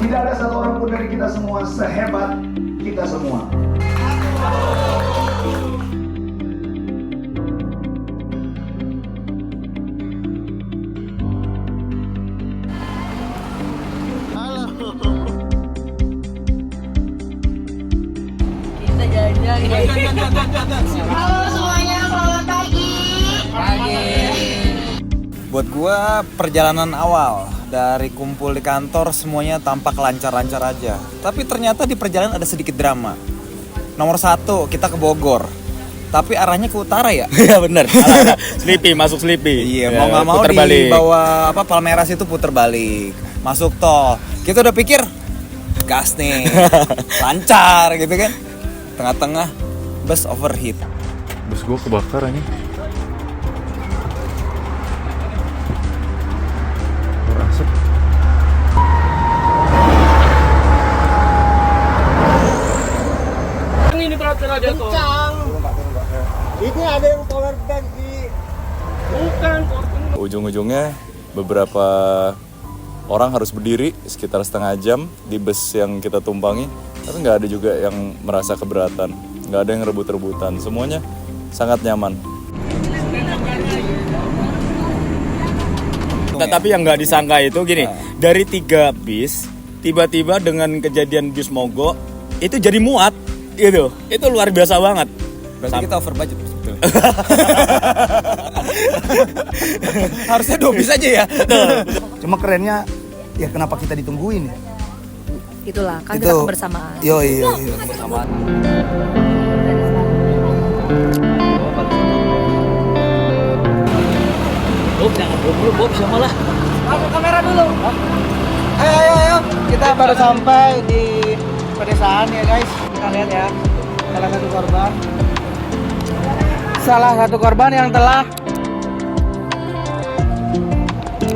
Tidak ada satu orang pun dari kita semua sehebat kita semua. Kita jalan-jalan. Halo semuanya, selamat pagi. Buat gua perjalanan awal dari kumpul di kantor semuanya tampak lancar-lancar aja. Tapi ternyata di perjalanan ada sedikit drama. Nomor 1 kita ke Bogor. Tapi arahnya ke utara ya? Iya bener. Sleepy, masuk Sleepy. Iya, mau nggak mau puter di balik. bawah Palmeras itu puter balik. Masuk tol. Kita udah pikir gas nih. Lancar gitu kan. Tengah-tengah bus overheat. Bus gue kebakar aja. Asap. Ini perhatian aja tuh. Ini ada yang power bank di. Bukan. Ujung-ujungnya beberapa orang harus berdiri sekitar setengah jam di bus yang kita tumpangi. Tapi nggak ada juga yang merasa keberatan. Nggak ada yang rebut-rebutan. Semuanya sangat nyaman. Tapi yang nggak disangka itu gini, dari 3 bis tiba-tiba dengan kejadian bis mogok itu jadi muat gitu. Itu luar biasa banget. Berarti kita over budget sebetulnya. Harusnya 2 bis aja ya. Cuma kerennya ya kenapa kita ditungguin ya? Itulah, kan Itu- kita kebersamaan. Iya. Kebersamaan. Bob jangan Bob sama lah. Aku kamera dulu. Ayo. Kita baru sampai di pedesaan ya guys. Kita lihat ya. Salah satu korban yang telah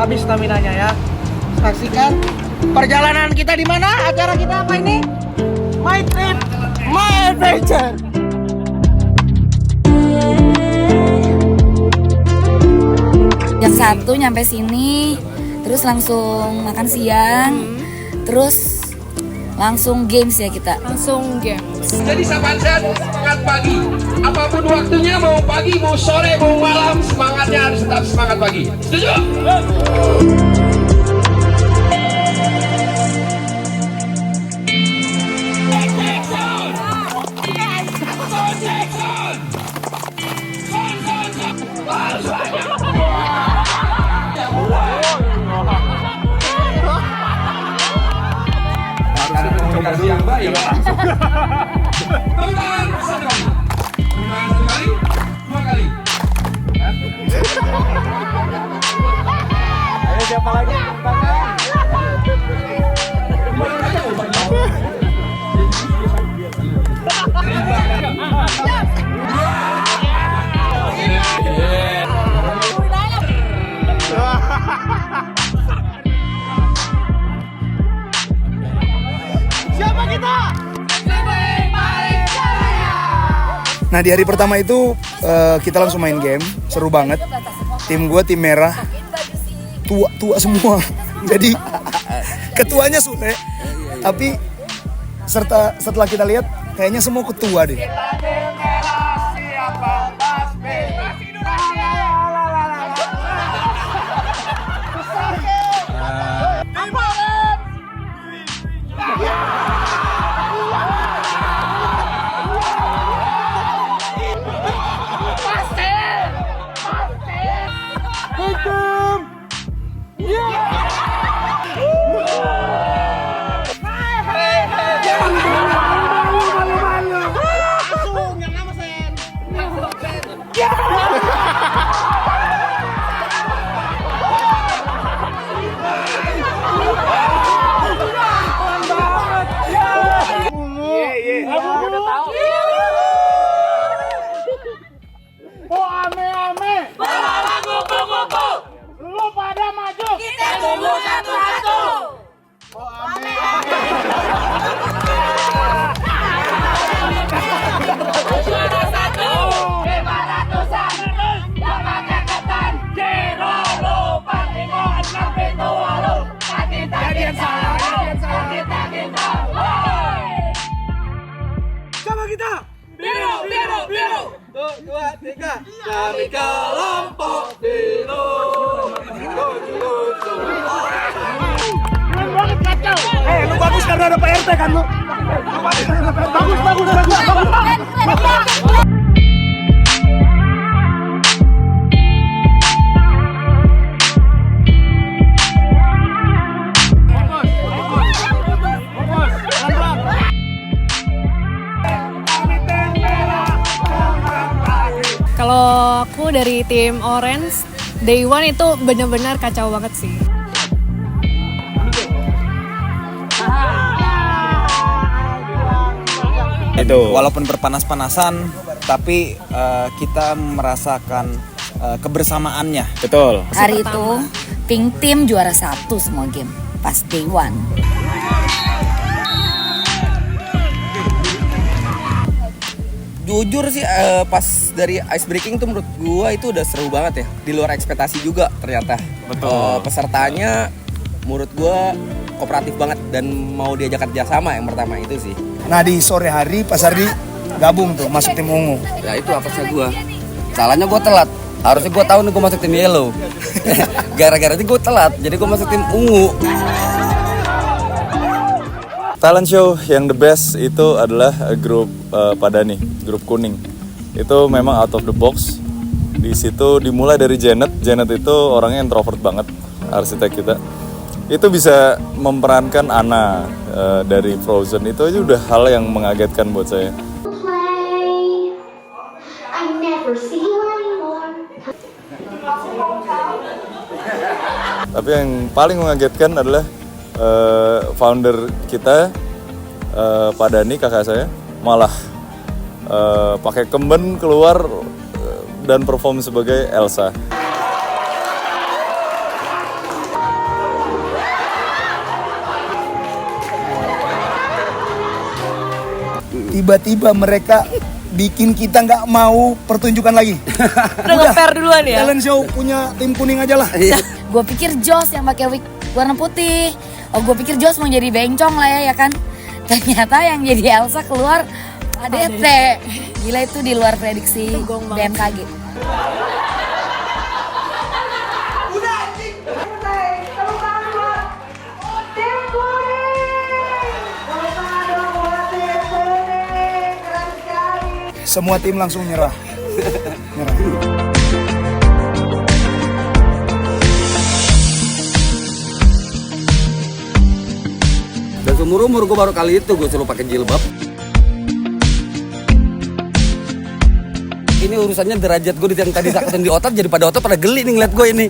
habis stamina-nya ya. Saksikan perjalanan kita di mana? Acara kita apa ini? My Trip, My Adventure. Jam 1 nyampe sini, terus langsung makan siang, terus langsung games ya kita. Langsung game. Jadi sahabat semangat pagi. Apapun waktunya, mau pagi, mau sore, mau malam, semangatnya harus tetap semangat pagi. Setuju? Komunikasi yang baik. Tangan satu kali. Tangan satu kali. 2 kali. Ayo siapa lagi? Siapa kita? Nah di hari pertama itu kita langsung main game, seru banget. Tim gue tim merah, tua semua. Jadi ketuanya Sule, tapi setelah kita lihat kayaknya semua ketua deh. Lu bagus karena ada Pak RT kan lu. Bagus. Kalau aku dari tim Orange, Day One itu benar-benar kacau banget sih. Itu. Walaupun berpanas-panasan, tapi kita merasakan kebersamaannya. Betul. Hari itu Pink Team juara 1 semua game pas Day One. Jujur sih pas dari ice breaking tuh menurut gua itu udah seru banget ya. Di luar ekspektasi juga ternyata. Betul. Pesertanya menurut gua kooperatif banget dan mau diajak kerjasama yang pertama itu sih. Nah di sore hari Pak Sardi gabung tuh masuk tim ungu. Ya itu apesnya gua. Salahnya gua telat. Harusnya gua tahu nih gua masuk tim yellow. Gara-gara itu gua telat, jadi gua masuk tim ungu. Talent show yang the best itu adalah grup Padani, grup kuning. Itu memang out of the box. Di situ dimulai dari Janet. Janet itu orangnya introvert banget, arsitek kita. Itu bisa memerankan Anna dari Frozen. Itu aja udah hal yang mengagetkan buat saya. Tapi yang paling mengagetkan adalah founder kita, Pak Dani, kakak saya, malah pakai kemben keluar dan perform sebagai Elsa. Tiba-tiba mereka bikin kita nggak mau pertunjukan lagi. Udah nge-fair duluan ya? Talent show punya tim kuning aja lah. Gue pikir Joss yang pakai wig warna putih. Oh, gue pikir Joss mau jadi bencong lah ya kan. Ternyata yang jadi Elsa keluar ADT. Gila, itu di luar prediksi BMKG. Semua tim langsung nyerah. Dan seumur-umur gue baru kali itu gue selalu pakai jilbab. Ini urusannya derajat gue yang tadi sakitin di otot, jadi pada otot pada geli nih ngeliat gue ini.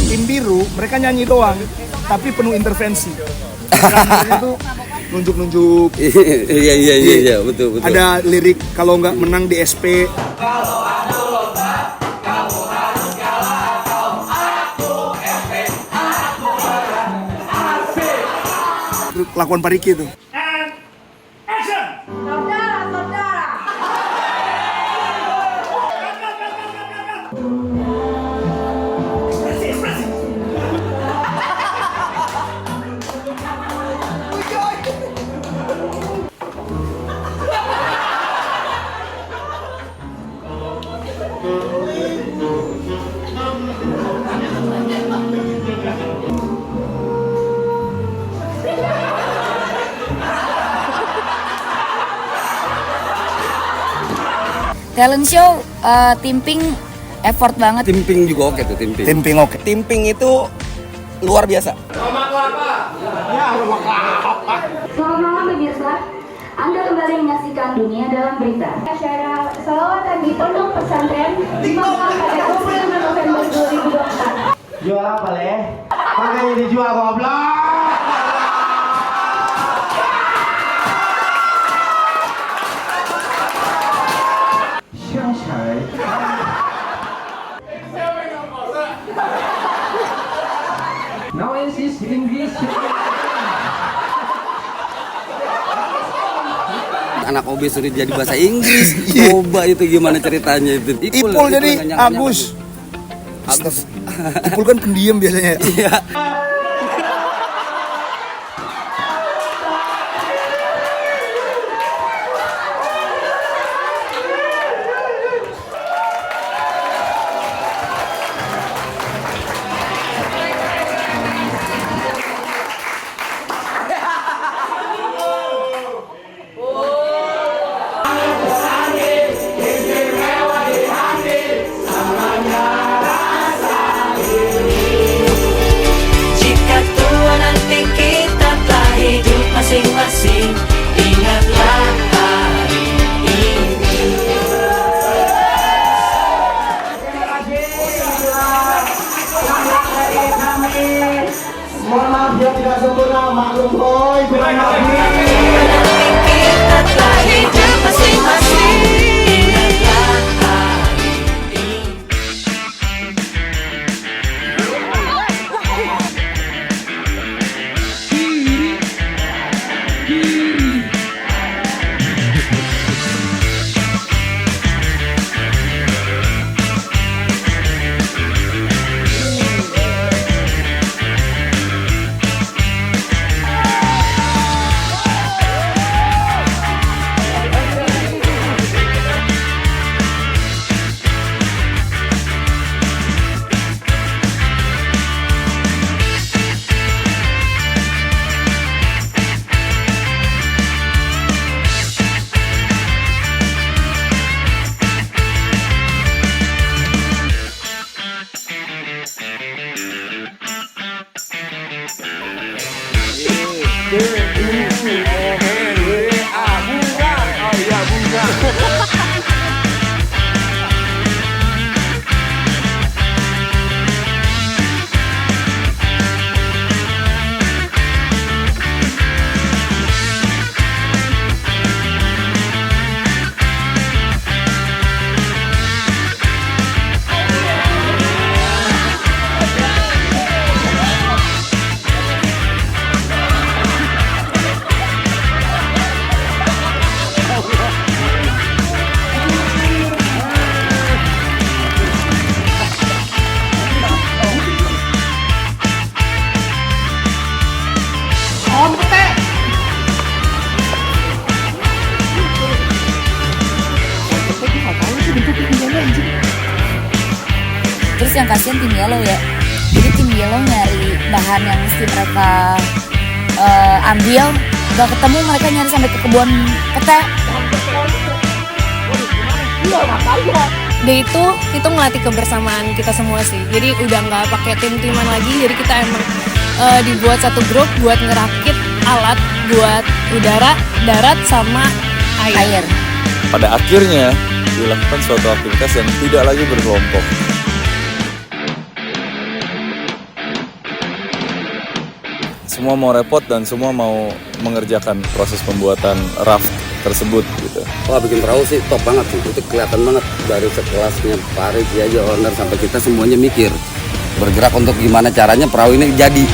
Tim biru mereka nyanyi doang, tapi penuh intervensi. Mereka tuh nunjuk-nunjuk. Iya, betul. Ada lirik kalau nggak menang di SP. Lakukan Pak Riki tuh. Talent show tim Pink effort banget. Tim Pink juga oke tuh, tim Pink. Tim Pink oke. Tim Pink itu luar biasa. Selamat malam pemirsa. Anda kembali menyaksikan Dunia Dalam Berita. Acara selawatan di Pondok Pesantren dimakan pada 25 November 2024. Jual apa leh? Makanya dijual goblok. Now is English. Anak OB sudah jadi bahasa Inggris. Coba itu gimana ceritanya itu. Ipul jadi Agus. Ipul kan pendiam biasanya. Iya. maklum boy, kurang lagi. Terus yang kasihan tim Yellow ya. Jadi tim Yellow nyari bahan yang mesti mereka ambil, gak ketemu, mereka nyari sampai ke kebun pete. Dia itu ngelatih kebersamaan kita semua sih. Jadi udah nggak pakai tim-timan lagi. Jadi kita emang dibuat satu grup buat ngerakit alat buat udara, darat, sama air. Pada akhirnya dilakukan suatu aktivitas yang tidak lagi berkelompok. Semua mau repot dan semua mau mengerjakan proses pembuatan raft tersebut gitu. Wah, bikin perahu sih top banget sih. Itu kelihatan banget dari sekelasnya Paris aja, owner sampai kita semuanya mikir bergerak untuk gimana caranya perahu ini jadi.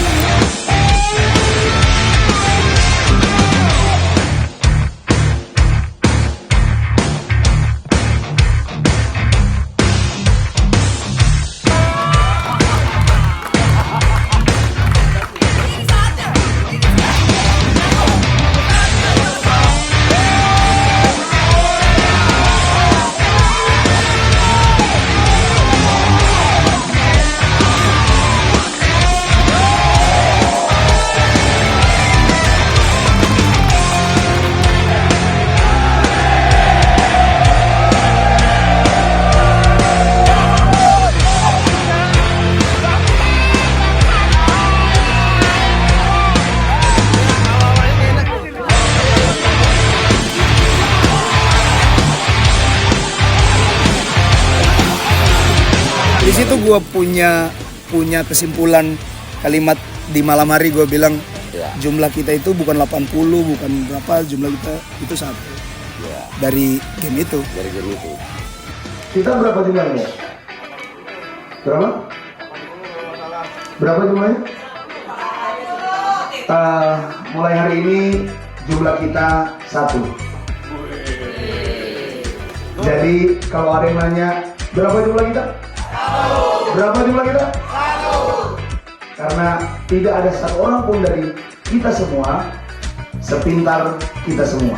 Di situ gue punya kesimpulan kalimat di malam hari. Gue bilang jumlah kita itu bukan 80, bukan berapa, jumlah kita itu satu. Dari game itu. Kita berapa jumlahnya? Berapa? Berapa jumlahnya? Mulai hari ini jumlah kita satu. Jadi kalau ada yang nanya berapa jumlah kita? Berapa jumlah kita? Karena tidak ada satu orang pun dari kita semua sepintar kita semua.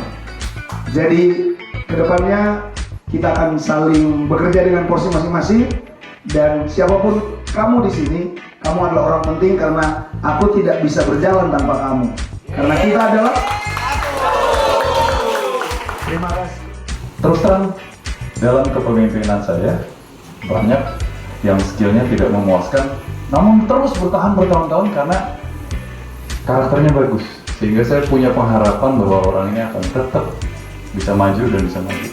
Jadi kedepannya kita akan saling bekerja dengan porsi masing-masing, dan siapapun kamu di sini, kamu adalah orang penting karena aku tidak bisa berjalan tanpa kamu. Karena kita adalah. Terima kasih. Terus terang, dalam kepemimpinan saya banyak yang skillnya tidak memuaskan, namun terus bertahan bertahun-tahun karena karakternya bagus. Sehingga saya punya pengharapan bahwa orang ini akan tetap bisa maju dan bisa maju.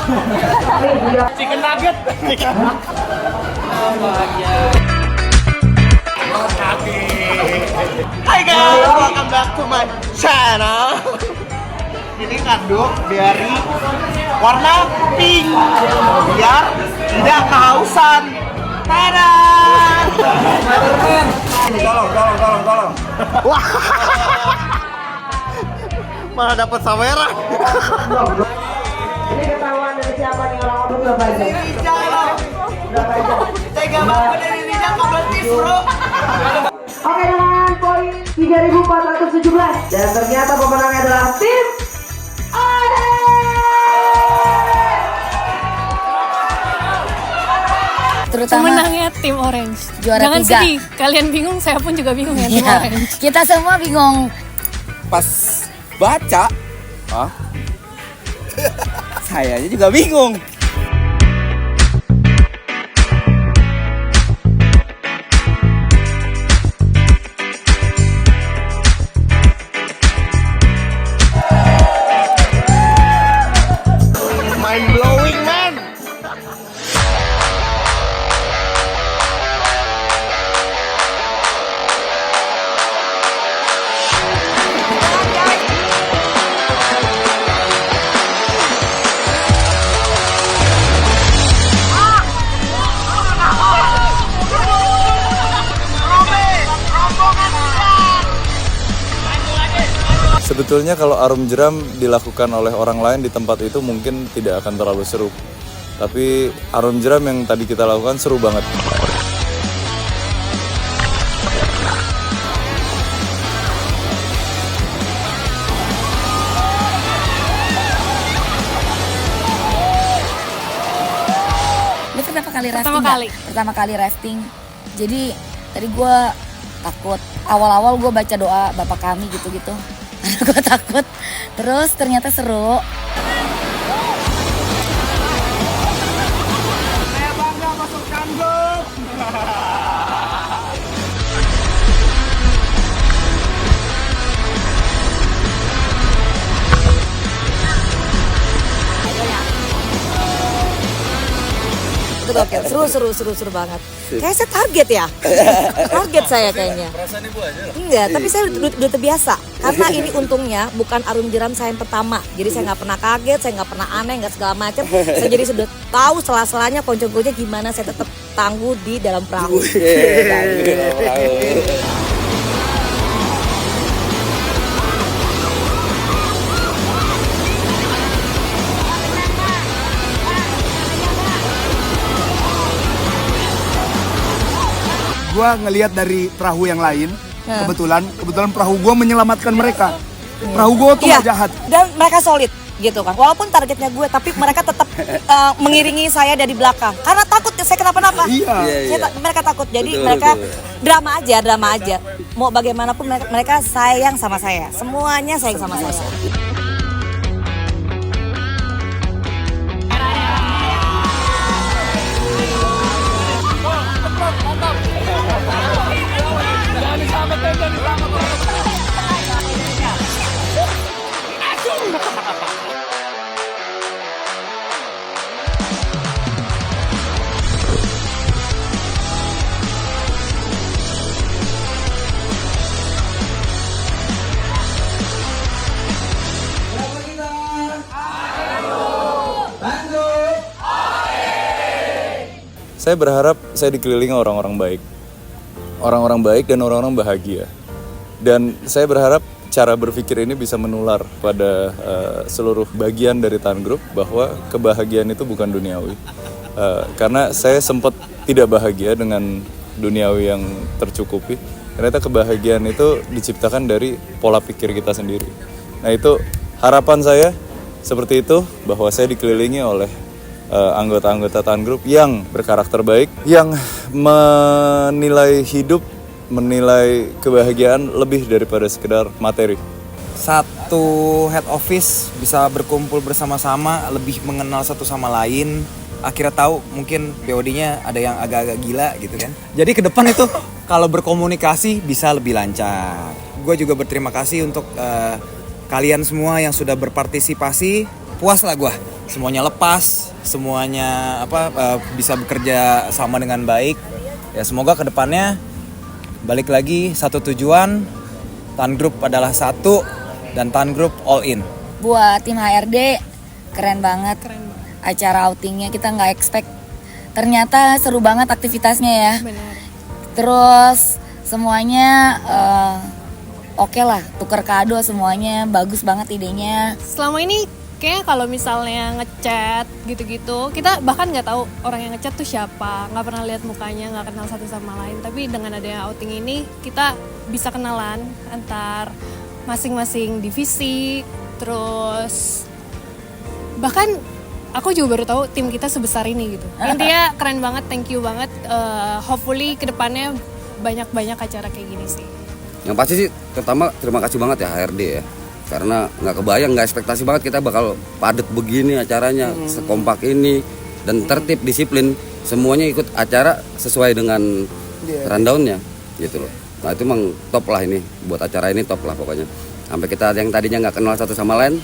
Chicken nugget. Hai guys, welcome back to my channel. Ini kandung dari warna pink biar tidak kehausan. Tada! Tolong. Wah. Malah dapat saweran. Ini ketahuan dari siapa nih orang-orang berapa aja? Tega banget dari Rijal kok berhenti suruh. Oke, dengan poin 3.417 dan ternyata pemenangnya adalah tim Terutama Pemenangnya tim Orange. Juara Jangan 3. sedih, kalian bingung, saya pun juga bingung ya tim Iya, Orange. kita semua bingung. Pas baca, saya juga bingung. mind blowing man. Sebetulnya kalau arum jeram dilakukan oleh orang lain di tempat itu mungkin tidak akan terlalu seru. Tapi arum jeram yang tadi kita lakukan seru banget. Ini pertama kali rafting. Pertama kali. Pertama kali rafting. Jadi tadi gue takut. Awal-awal gue baca doa Bapak kami gitu-gitu. Gue takut. Terus ternyata seru. Saya bangga masuk kandung. Itu oke, seru banget. Kayak saya target ya, target saya kayaknya. Perasaan ibu aja lah. Enggak, tapi saya udah terbiasa. Karena ini untungnya bukan arum jeram saya yang pertama. Jadi saya nggak pernah kaget, saya nggak pernah aneh, nggak segala macam. Saya jadi sudah tahu sela-selanya konco-konco gimana saya tetap tangguh di dalam perahu. Gue ngelihat dari perahu yang lain, kebetulan perahu gue menyelamatkan mereka. Perahu gue tuh nggak jahat. Dan mereka solid gitu kan. Walaupun targetnya gue, tapi mereka tetap mengiringi saya dari belakang. Karena takut saya kenapa-napa. Iya. Mereka takut. Jadi mereka drama aja. Mau bagaimanapun mereka sayang sama saya. Semuanya sayang sama saya. Saya berharap saya dikelilingi orang-orang baik. Orang-orang baik dan orang-orang bahagia. Dan saya berharap cara berpikir ini bisa menular pada seluruh bagian dari Tan Group bahwa kebahagiaan itu bukan duniawi. Karena saya sempat tidak bahagia dengan duniawi yang tercukupi. Ternyata kebahagiaan itu diciptakan dari pola pikir kita sendiri. Nah itu harapan saya seperti itu, bahwa saya dikelilingi oleh anggota-anggota Tan Group yang berkarakter baik, yang menilai hidup, menilai kebahagiaan lebih daripada sekedar materi. Satu head office bisa berkumpul bersama-sama, lebih mengenal satu sama lain. Akhirnya tahu mungkin BOD-nya ada yang agak-agak gila gitu kan. Jadi ke depan itu kalau berkomunikasi bisa lebih lancar. Gue juga berterima kasih untuk kalian semua yang sudah berpartisipasi. Puas lah gue. semuanya lepas, semuanya bisa bekerja sama dengan baik. Ya semoga kedepannya balik lagi satu tujuan, Tan Group adalah satu dan Tan Group all in. Buat tim HRD keren banget. Acara outingnya kita nggak expect. Ternyata seru banget aktivitasnya ya. Benar. Terus semuanya oke lah, tuker kado semuanya, bagus banget idenya. Selama ini kayaknya kalau misalnya ngechat gitu-gitu, kita bahkan nggak tahu orang yang ngechat tuh siapa, nggak pernah lihat mukanya, nggak kenal satu sama lain. Tapi dengan adanya outing ini, kita bisa kenalan antar masing-masing divisi, terus bahkan aku juga baru tahu tim kita sebesar ini gitu. Intinya keren banget, thank you banget. Hopefully kedepannya banyak-banyak acara kayak gini sih. Yang pasti sih pertama terima kasih banget ya HRD ya, karena nggak kebayang, nggak ekspektasi banget kita bakal padat begini acaranya, sekompak ini dan tertib, disiplin, semuanya ikut acara sesuai dengan rundownnya gitu loh. Nah itu emang top lah ini, buat acara ini top lah pokoknya. Sampai kita yang tadinya nggak kenal satu sama lain,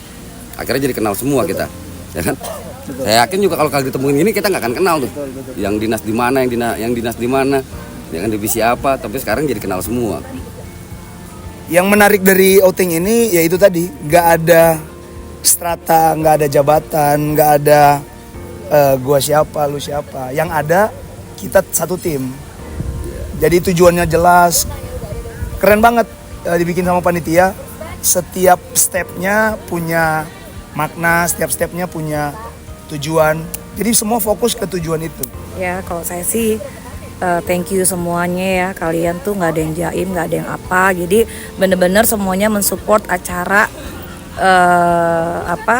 akhirnya jadi kenal semua kita, ya kan? Saya yakin juga kalau ditemuin ini kita nggak akan kenal tuh, yang dinas di mana, yang dinas di mana, ya kan divisi apa, tapi sekarang jadi kenal semua. Yang menarik dari outing ini yaitu tadi nggak ada strata, nggak ada jabatan, nggak ada gua siapa, lu siapa. Yang ada kita satu tim. Jadi tujuannya jelas, keren banget dibikin sama panitia. Setiap stepnya punya makna, setiap stepnya punya tujuan. Jadi semua fokus ke tujuan itu. Ya kalau saya sih thank you semuanya ya, kalian tuh nggak ada yang jaim, nggak ada yang apa, jadi bener-bener semuanya mensupport acara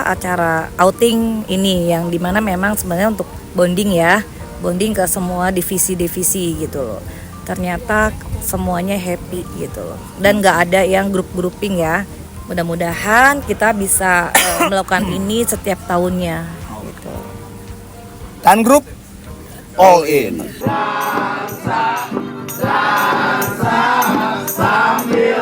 acara outing ini yang dimana memang sebenarnya untuk bonding ya, bonding ke semua divisi-divisi gitu loh. Ternyata semuanya happy gitu loh, dan nggak ada yang grup-grouping ya. Mudah-mudahan kita bisa melakukan ini setiap tahunnya gitu. Tan Group all in. Sambil